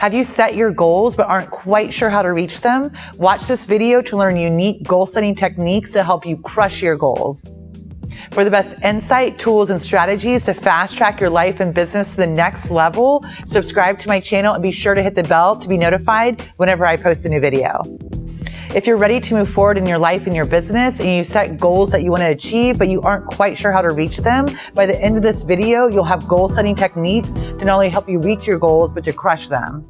Have you set your goals but aren't quite sure how to reach them? Watch this video to learn unique goal-setting techniques to help you crush your goals. For the best insight, tools, and strategies to fast-track your life and business to the next level, subscribe to my channel and be sure to hit the bell to be notified whenever I post a new video. If you're ready to move forward in your life and your business and you set goals that you want to achieve but you aren't quite sure how to reach them, by the end of this video, you'll have goal-setting techniques to not only help you reach your goals, but to crush them.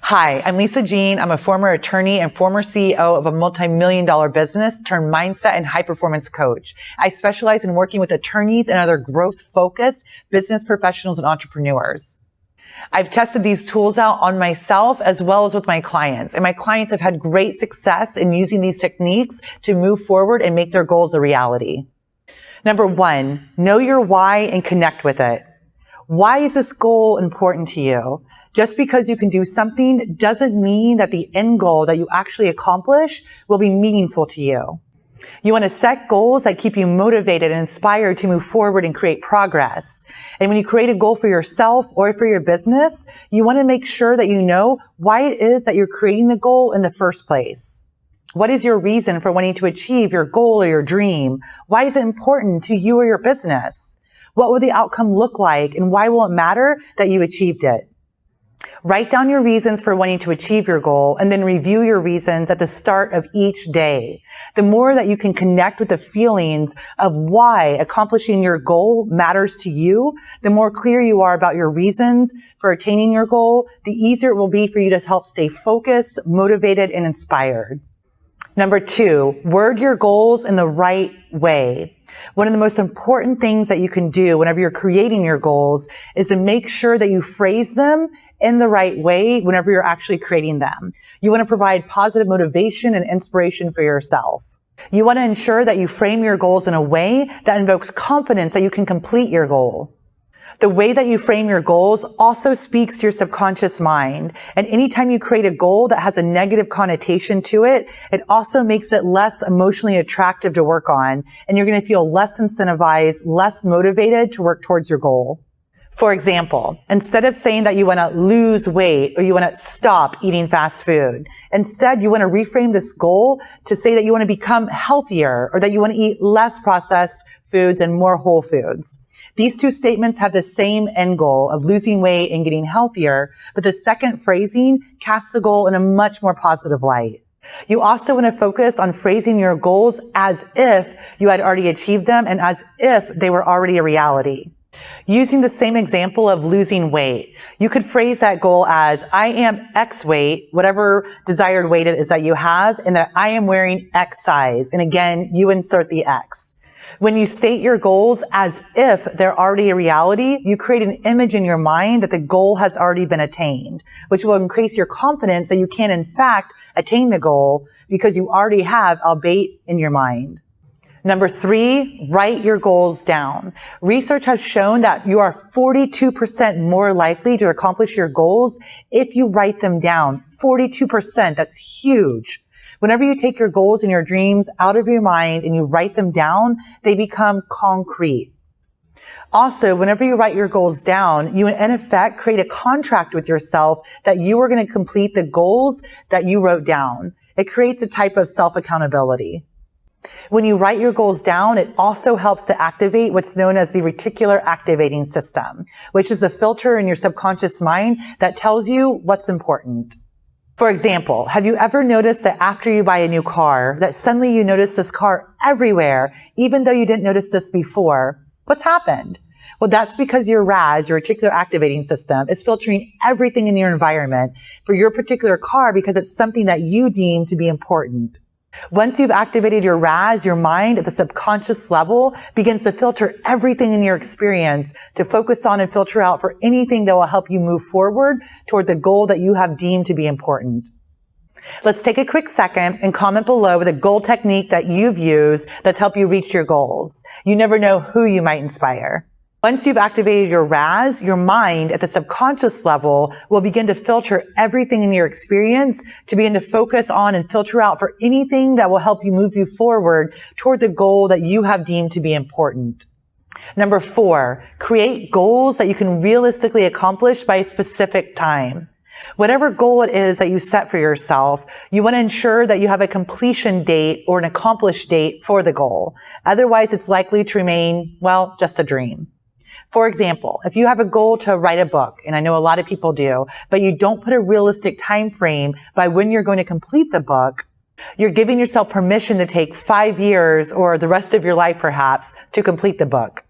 Hi, I'm Lisa Jean. I'm a former attorney and former CEO of a multi-million-dollar business turned mindset and high-performance coach. I specialize in working with attorneys and other growth-focused business professionals and entrepreneurs. I've tested these tools out on myself as well as with my clients, and my clients have had great success in using these techniques to move forward and make their goals a reality. Number one, know your why and connect with it. Why is this goal important to you? Just because you can do something doesn't mean that the end goal that you actually accomplish will be meaningful to you. You want to set goals that keep you motivated and inspired to move forward and create progress. And when you create a goal for yourself or for your business, you want to make sure that you know why it is that you're creating the goal in the first place. What is your reason for wanting to achieve your goal or your dream? Why is it important to you or your business? What will the outcome look like and why will it matter that you achieved it? Write down your reasons for wanting to achieve your goal and then review your reasons at the start of each day. The more that you can connect with the feelings of why accomplishing your goal matters to you, the more clear you are about your reasons for attaining your goal, the easier it will be for you to help stay focused, motivated, and inspired. Number two, word your goals in the right way. One of the most important things that you can do whenever you're creating your goals is to make sure that you phrase them in the right way whenever you're actually creating them. You want to provide positive motivation and inspiration for yourself. You want to ensure that you frame your goals in a way that invokes confidence that you can complete your goal. The way that you frame your goals also speaks to your subconscious mind. And anytime you create a goal that has a negative connotation to it, it also makes it less emotionally attractive to work on. And you're going to feel less incentivized, less motivated to work towards your goal. For example, instead of saying that you want to lose weight or you want to stop eating fast food, instead you want to reframe this goal to say that you want to become healthier or that you want to eat less processed foods and more whole foods. These two statements have the same end goal of losing weight and getting healthier, but the second phrasing casts the goal in a much more positive light. You also want to focus on phrasing your goals as if you had already achieved them and as if they were already a reality. Using the same example of losing weight, you could phrase that goal as, I am X weight, whatever desired weight it is that you have, and that I am wearing X size. And again, you insert the X. When you state your goals as if they're already a reality, you create an image in your mind that the goal has already been attained, which will increase your confidence that you can in fact attain the goal because you already have a bait in your mind. Number three, write your goals down. Research has shown that you are 42% more likely to accomplish your goals if you write them down. 42%, that's huge. Whenever you take your goals and your dreams out of your mind and you write them down, they become concrete. Also, whenever you write your goals down, you in effect create a contract with yourself that you are going to complete the goals that you wrote down. It creates a type of self-accountability. When you write your goals down, it also helps to activate what's known as the reticular activating system, which is the filter in your subconscious mind that tells you what's important. For example, have you ever noticed that after you buy a new car, that suddenly you notice this car everywhere, even though you didn't notice this before? What's happened? Well, that's because your RAS, your reticular activating system, is filtering everything in your environment for your particular car because it's something that you deem to be important. Once you've activated your RAS, your mind at the subconscious level begins to filter everything in your experience to focus on and filter out for anything that will help you move forward toward the goal that you have deemed to be important. Let's take a quick second and comment below with a goal technique that you've used that's helped you reach your goals. You never know who you might inspire. Once you've activated your RAS, your mind at the subconscious level will begin to filter everything in your experience to begin to focus on and filter out for anything that will help you move you forward toward the goal that you have deemed to be important. Number 4, create goals that you can realistically accomplish by a specific time. Whatever goal it is that you set for yourself, you want to ensure that you have a completion date or an accomplished date for the goal. Otherwise, it's likely to remain, well, just a dream. For example, if you have a goal to write a book, and I know a lot of people do, but you don't put a realistic time frame by when you're going to complete the book, you're giving yourself permission to take 5 years or the rest of your life perhaps to complete the book.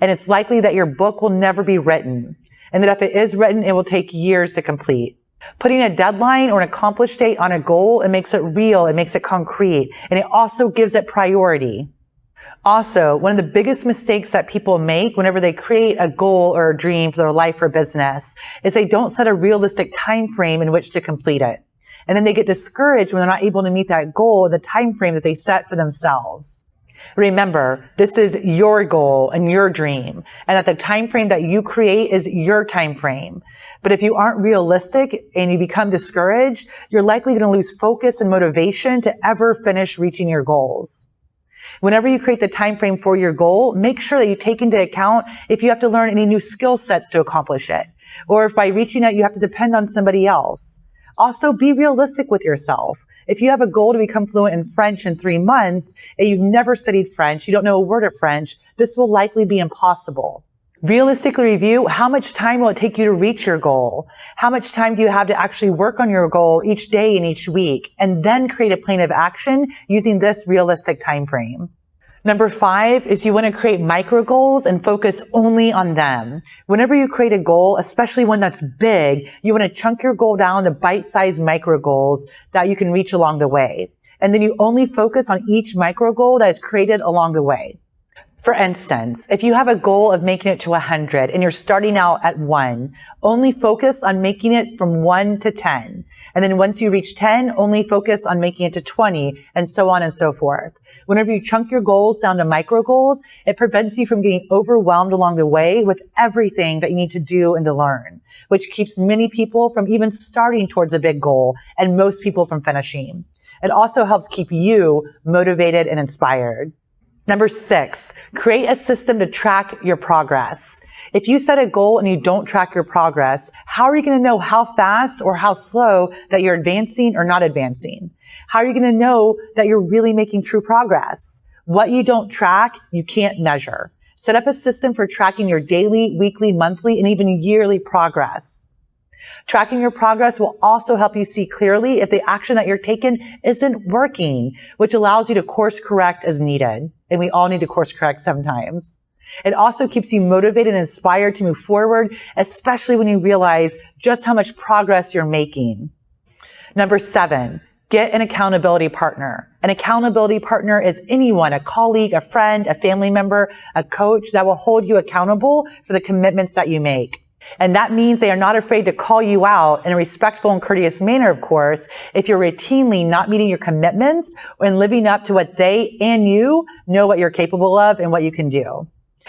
And it's likely that your book will never be written, and that if it is written, it will take years to complete. Putting a deadline or an accomplished date on a goal, it makes it real, it makes it concrete, and it also gives it priority. Also, one of the biggest mistakes that people make whenever they create a goal or a dream for their life or business is they don't set a realistic time frame in which to complete it. And then they get discouraged when they're not able to meet that goal in the time frame that they set for themselves. Remember, this is your goal and your dream, and that the time frame that you create is your time frame. But if you aren't realistic and you become discouraged, you're likely going to lose focus and motivation to ever finish reaching your goals. Whenever you create the time frame for your goal, make sure that you take into account if you have to learn any new skill sets to accomplish it, or if by reaching it you have to depend on somebody else. Also, be realistic with yourself. If you have a goal to become fluent in French in 3 months and you've never studied French, you don't know a word of French, this will likely be impossible. Realistically review, how much time will it take you to reach your goal? How much time do you have to actually work on your goal each day and each week? And then create a plan of action using this realistic time frame. Number 5 is you want to create micro goals and focus only on them. Whenever you create a goal, especially one that's big, you want to chunk your goal down to bite-sized micro goals that you can reach along the way. And then you only focus on each micro goal that is created along the way. For instance, if you have a goal of making it to 100 and you're starting out at 1, only focus on making it from 1 to 10. And then once you reach 10, only focus on making it to 20, and so on and so forth. Whenever you chunk your goals down to micro goals, it prevents you from getting overwhelmed along the way with everything that you need to do and to learn, which keeps many people from even starting towards a big goal and most people from finishing. It also helps keep you motivated and inspired. Number 6, create a system to track your progress. If you set a goal and you don't track your progress, how are you going to know how fast or how slow that you're advancing or not advancing? How are you going to know that you're really making true progress? What you don't track, you can't measure. Set up a system for tracking your daily, weekly, monthly, and even yearly progress. Tracking your progress will also help you see clearly if the action that you're taking isn't working, which allows you to course correct as needed. And we all need to course correct sometimes. It also keeps you motivated and inspired to move forward, especially when you realize just how much progress you're making. Number 7, get an accountability partner. An accountability partner is anyone, a colleague, a friend, a family member, a coach that will hold you accountable for the commitments that you make. And that means they are not afraid to call you out in a respectful and courteous manner, of course, if you're routinely not meeting your commitments and living up to what they and you know what you're capable of and what you can do.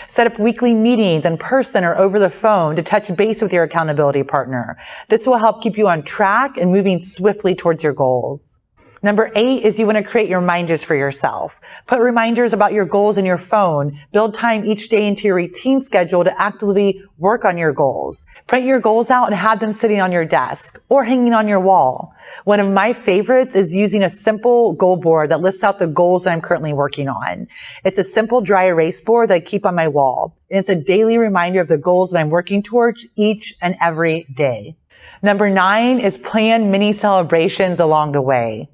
Set up weekly meetings in person or over the phone to touch base with your accountability partner. This will help keep you on track and moving swiftly towards your goals. Number 8 is you want to create your reminders for yourself. Put reminders about your goals in your phone. Build time each day into your routine schedule to actively work on your goals. Print your goals out and have them sitting on your desk or hanging on your wall. One of my favorites is using a simple goal board that lists out the goals that I'm currently working on. It's a simple dry erase board that I keep on my wall. And it's a daily reminder of the goals that I'm working towards each and every day. Number 9 is plan mini celebrations along the way.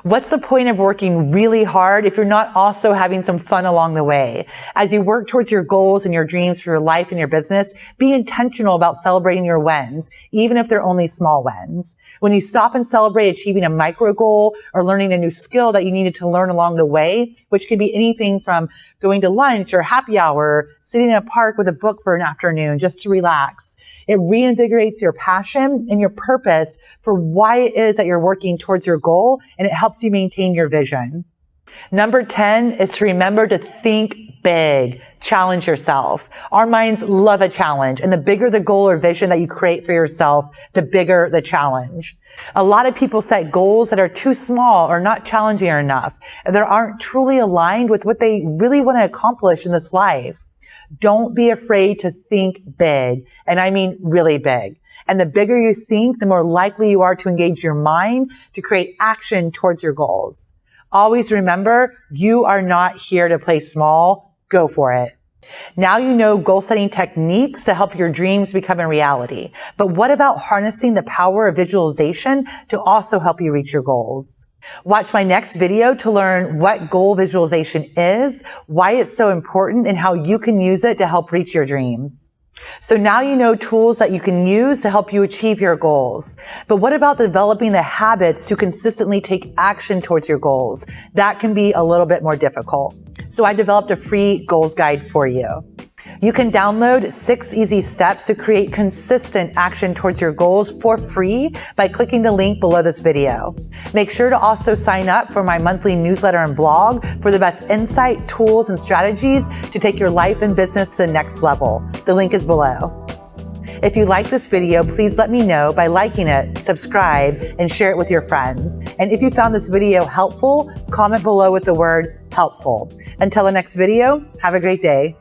What's the point of working really hard if you're not also having some fun along the way? As you work towards your goals and your dreams for your life and your business, be intentional about celebrating your wins, even if they're only small wins. When you stop and celebrate achieving a micro goal or learning a new skill that you needed to learn along the way, which could be anything from going to lunch or happy hour, sitting in a park with a book for an afternoon just to relax. It reinvigorates your passion and your purpose for why it is that you're working towards your goal, and it helps you maintain your vision. Number 10 is to remember to think big. Challenge yourself. Our minds love a challenge, and the bigger the goal or vision that you create for yourself, the bigger the challenge. A lot of people set goals that are too small or not challenging enough, and that aren't truly aligned with what they really want to accomplish in this life. Don't be afraid to think big, and I mean really big. And the bigger you think, the more likely you are to engage your mind to create action towards your goals. Always remember, you are not here to play small. Go for it. Now you know goal setting techniques to help your dreams become a reality. But what about harnessing the power of visualization to also help you reach your goals? Watch my next video to learn what goal visualization is, why it's so important, and how you can use it to help reach your dreams. So now you know tools that you can use to help you achieve your goals. But what about developing the habits to consistently take action towards your goals? That can be a little bit more difficult. So I developed a free goals guide for you. You can download 6 easy steps to create consistent action towards your goals for free by clicking the link below this video. Make sure to also sign up for my monthly newsletter and blog for the best insight, tools, and strategies to take your life and business to the next level. The link is below. If you like this video, please let me know by liking it, subscribe, and share it with your friends. And if you found this video helpful, comment below with the word helpful. Until the next video, have a great day.